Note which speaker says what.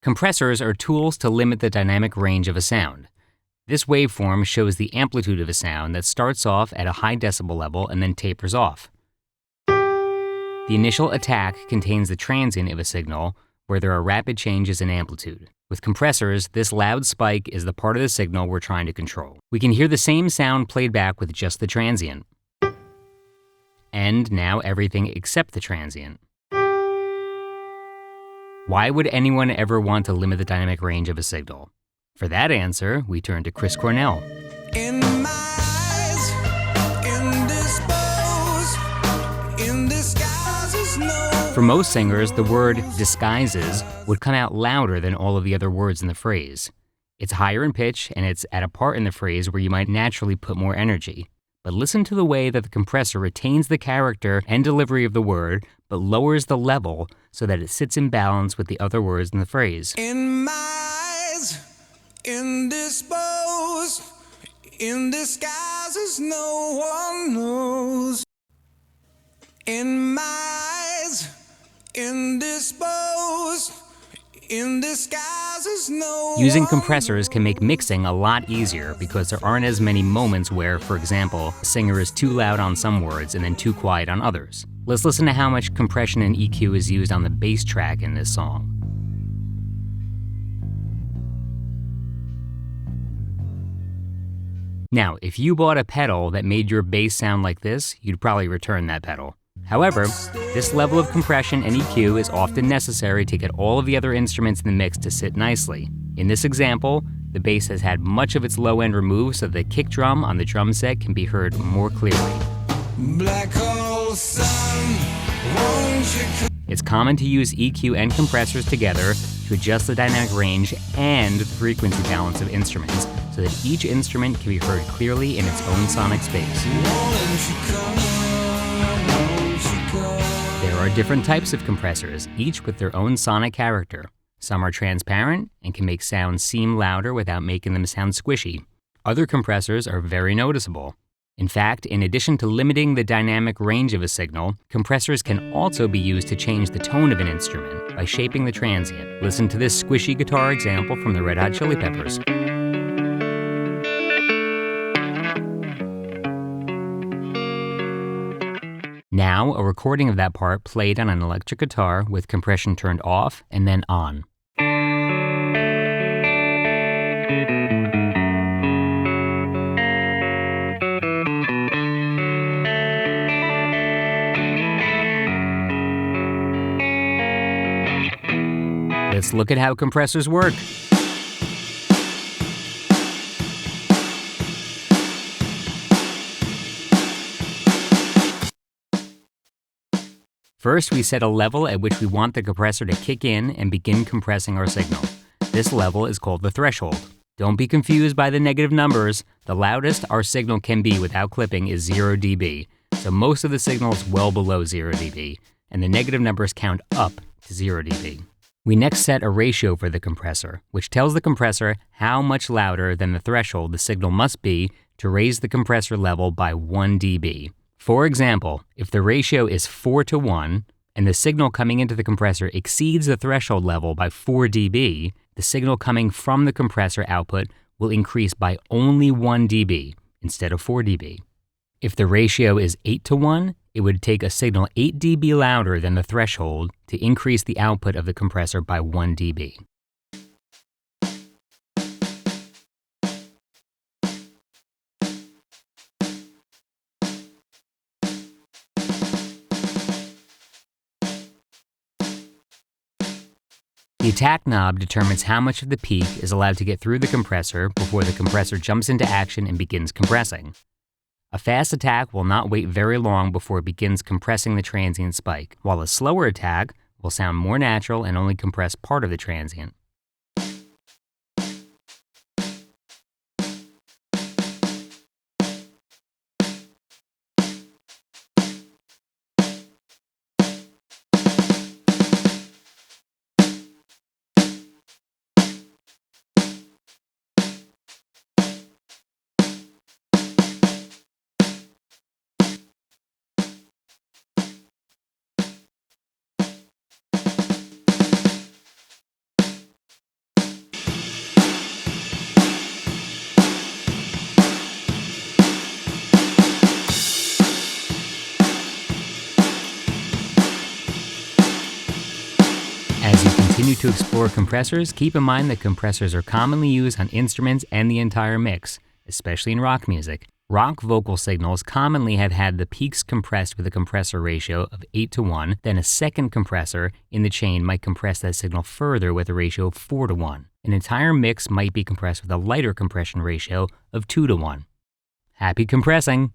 Speaker 1: Compressors are tools to limit the dynamic range of a sound. This waveform shows the amplitude of a sound that starts off at a high decibel level and then tapers off. The initial attack contains the transient of a signal, where there are rapid changes in amplitude. With compressors, this loud spike is the part of the signal we're trying to control. We can hear the same sound played back with just the transient. And now everything except the transient. Why would anyone ever want to limit the dynamic range of a signal? For that answer, we turn to Chris Cornell.
Speaker 2: In my eyes, indisposed, in disguises, no.
Speaker 1: For most singers, the word disguises would come out louder than all of the other words in the phrase. It's higher in pitch, and it's at a part in the phrase where you might naturally put more energy. But listen to the way that the compressor retains the character and delivery of the word, but lowers the level so that it sits in balance with the other words in the phrase.
Speaker 2: In my eyes, indisposed, in disguises no one knows. In my eyes, indisposed, in disguises no one.
Speaker 1: Using compressors can make mixing a lot easier because there aren't as many moments where, for example, a singer is too loud on some words and then too quiet on others. Let's listen to how much compression and EQ is used on the bass track in this song. Now, if you bought a pedal that made your bass sound like this, you'd probably return that pedal. However, this level of compression and EQ is often necessary to get all of the other instruments in the mix to sit nicely. In this example, the bass has had much of its low end removed so the kick drum on the drum set can be heard more clearly.
Speaker 2: Black hole sun, won't you?
Speaker 1: It's common to use EQ and compressors together to adjust the dynamic range and the frequency balance of instruments so that each instrument can be heard clearly in its own sonic space. There are different types of compressors, each with their own sonic character. Some are transparent and can make sounds seem louder without making them sound squishy. Other compressors are very noticeable. In fact, in addition to limiting the dynamic range of a signal, compressors can also be used to change the tone of an instrument by shaping the transient. Listen to this squishy guitar example from the Red Hot Chili Peppers. Now, a recording of that part played on an electric guitar with compression turned off and then on. Let's look at how compressors work. First, we set a level at which we want the compressor to kick in and begin compressing our signal. This level is called the threshold. Don't be confused by the negative numbers. The loudest our signal can be without clipping is 0 dB, so most of the signal is well below 0 dB, and the negative numbers count up to 0 dB. We next set a ratio for the compressor, which tells the compressor how much louder than the threshold the signal must be to raise the compressor level by 1 dB. For example, if the ratio is 4:1 and the signal coming into the compressor exceeds the threshold level by 4 dB, the signal coming from the compressor output will increase by only 1 dB instead of 4 dB. If the ratio is 8:1, it would take a signal 8 dB louder than the threshold to increase the output of the compressor by 1 dB. The attack knob determines how much of the peak is allowed to get through the compressor before the compressor jumps into action and begins compressing. A fast attack will not wait very long before it begins compressing the transient spike, while a slower attack will sound more natural and only compress part of the transient. continue to explore compressors, keep in mind that compressors are commonly used on instruments and the entire mix, especially in rock music. Rock vocal signals commonly have had the peaks compressed with a compressor ratio of 8:1, then a second compressor in the chain might compress that signal further with a ratio of 4:1. An entire mix might be compressed with a lighter compression ratio of 2:1. Happy compressing!